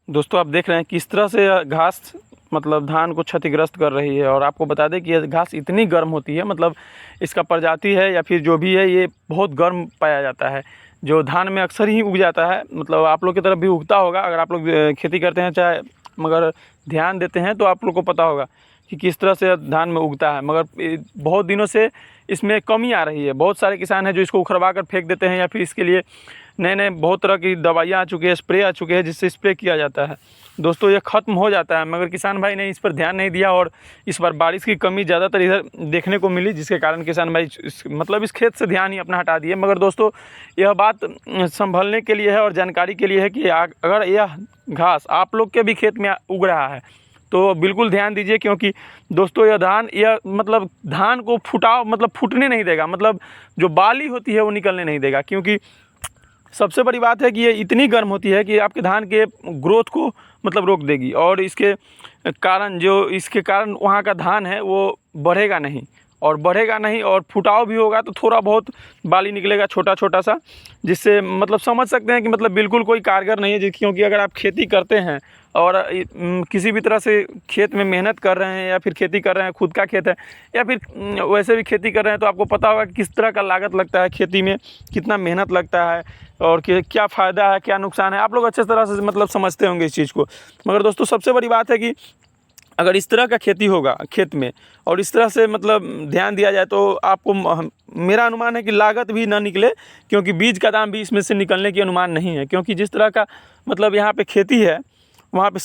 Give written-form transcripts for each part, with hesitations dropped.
दोस्तों आप देख रहे हैं किस तरह से घास मतलब धान को क्षतिग्रस्त कर रही है। और आपको बता दें कि यह घास इतनी गर्म होती है, मतलब इसका प्रजाति है या फिर जो भी है ये बहुत गर्म पाया जाता है, जो धान में अक्सर ही उग जाता है। मतलब आप लोग की तरफ भी उगता होगा अगर आप लोग खेती करते हैं चाहे, मगर ध्यान देते हैं तो आप लोग को पता होगा कि किस तरह से धान में उगता है। मगर बहुत दिनों से इसमें कमी आ रही है। बहुत सारे किसान हैं जो इसको उखड़वा कर फेंक देते हैं, या फिर इसके लिए नए नए बहुत तरह की दवाइयाँ आ चुकी है, स्प्रे आ चुके हैं जिससे स्प्रे किया जाता है। दोस्तों ये ख़त्म हो जाता है, मगर किसान भाई ने इस पर ध्यान नहीं दिया और इस बार बारिश की कमी ज़्यादातर इधर देखने को मिली, जिसके कारण किसान भाई मतलब इस खेत से ध्यान ही अपना हटा दिए। मगर दोस्तों यह बात संभलने के लिए है और जानकारी के लिए है कि अगर यह घास आप लोग के भी खेत में उग रहा है तो बिल्कुल ध्यान दीजिए, क्योंकि दोस्तों यह मतलब धान को फूटने नहीं देगा, मतलब जो बाली होती है वो निकलने नहीं देगा। क्योंकि सबसे बड़ी बात है कि ये इतनी गर्म होती है कि आपके धान के ग्रोथ को मतलब रोक देगी, और इसके कारण वहाँ का धान है वो बढ़ेगा नहीं, और फुटाव भी होगा तो थोड़ा बहुत बाली निकलेगा छोटा छोटा सा, जिससे मतलब समझ सकते हैं कि मतलब बिल्कुल कोई कारगर नहीं है। क्योंकि अगर आप खेती करते हैं और किसी भी तरह से खेत में मेहनत कर रहे हैं, या फिर खेती कर रहे हैं, खुद का खेत है या फिर वैसे भी खेती कर रहे हैं, तो आपको पता होगा कि किस तरह का लागत लगता है खेती में, कितना मेहनत लगता है और क्या फ़ायदा है क्या नुकसान है। आप लोग अच्छे तरह से मतलब समझते होंगे इस चीज़ को। मगर दोस्तों सबसे बड़ी बात है कि अगर इस तरह का खेती होगा खेत में और इस तरह से मतलब ध्यान दिया जाए तो आपको मेरा अनुमान है कि लागत भी ना निकले, क्योंकि बीज का दाम भी इसमें से निकलने की अनुमान नहीं है। क्योंकि जिस तरह का मतलब यहाँ पे खेती है वहाँ पे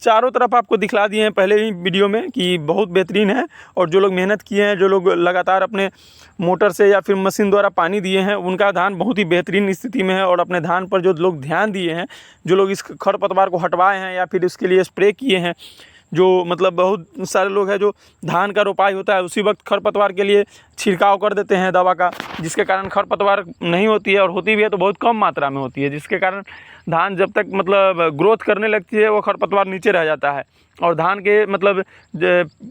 चारों तरफ आपको दिखला दिए हैं पहले ही वीडियो में कि बहुत बेहतरीन है, और जो लोग मेहनत किए हैं, जो लोग लगातार अपने मोटर से या फिर मशीन द्वारा पानी दिए हैं, उनका धान बहुत ही बेहतरीन स्थिति में है। और अपने धान पर जो लोग ध्यान दिए हैं, जो लोग इस खरपतवार को हटवाए हैं या फिर इसके लिए स्प्रे किए हैं, जो मतलब बहुत सारे लोग हैं जो धान का रोपाई होता है उसी वक्त खरपतवार के लिए छिड़काव कर देते हैं दवा का, जिसके कारण खरपतवार नहीं होती है, और होती भी है तो बहुत कम मात्रा में होती है, जिसके कारण धान जब तक मतलब ग्रोथ करने लगती है वो खरपतवार नीचे रह जाता है और धान के मतलब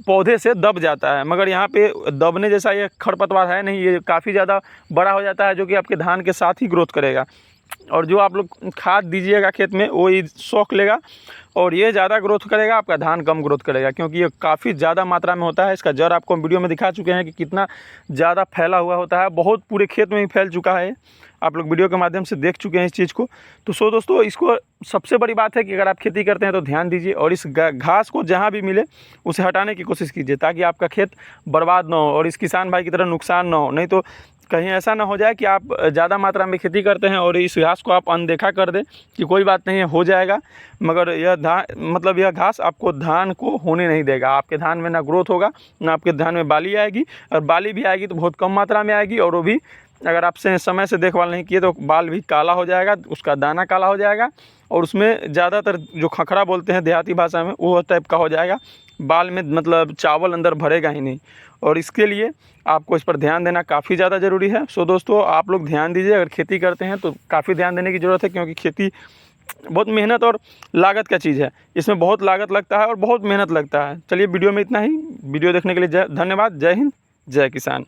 पौधे से दब जाता है। मगर यहाँ पे दबने जैसा ये खरपतवार है नहीं, ये काफ़ी ज़्यादा बड़ा हो जाता है, जो कि आपके धान के साथ ही ग्रोथ करेगा। और जो आप लोग खाद दीजिएगा खेत में वो ही सोख लेगा और ये ज़्यादा ग्रोथ करेगा, आपका धान कम ग्रोथ करेगा, क्योंकि ये काफ़ी ज़्यादा मात्रा में होता है। इसका जड़ आपको वीडियो में दिखा चुके हैं कि कितना ज़्यादा फैला हुआ होता है, बहुत पूरे खेत में ही फैल चुका है। आप लोग वीडियो के माध्यम से देख चुके हैं इस चीज़ को। तो दोस्तों इसको सबसे बड़ी बात है कि अगर आप खेती करते हैं तो ध्यान दीजिए और इस घास को जहाँ भी मिले उसे हटाने की कोशिश कीजिए, ताकि आपका खेत बर्बाद ना हो और इस किसान भाई की तरह नुकसान ना हो। नहीं तो कहीं ऐसा ना हो जाए कि आप ज़्यादा मात्रा में खेती करते हैं और इस घास को आप अनदेखा कर दें कि कोई बात नहीं है हो जाएगा, मगर यह घास आपको धान को होने नहीं देगा। आपके धान में ना ग्रोथ होगा, ना आपके धान में बाली आएगी, और बाली भी आएगी तो बहुत कम मात्रा में आएगी, और वो भी अगर आपसे समय से देखभाल नहीं किए तो बाल भी काला हो जाएगा, उसका दाना काला हो जाएगा, और उसमें ज़्यादातर जो खखरा बोलते हैं देहाती भाषा में वो टाइप का हो जाएगा, बाल में मतलब चावल अंदर भरेगा ही नहीं। और इसके लिए आपको इस पर ध्यान देना काफ़ी ज़्यादा ज़रूरी है। दोस्तों आप लोग ध्यान दीजिए, अगर खेती करते हैं तो काफ़ी ध्यान देने की ज़रूरत है, क्योंकि खेती बहुत मेहनत और लागत का चीज़ है। इसमें बहुत लागत लगता है और बहुत मेहनत लगता है। चलिए वीडियो में इतना ही। वीडियो देखने के लिए धन्यवाद। जय हिंद, जय किसान।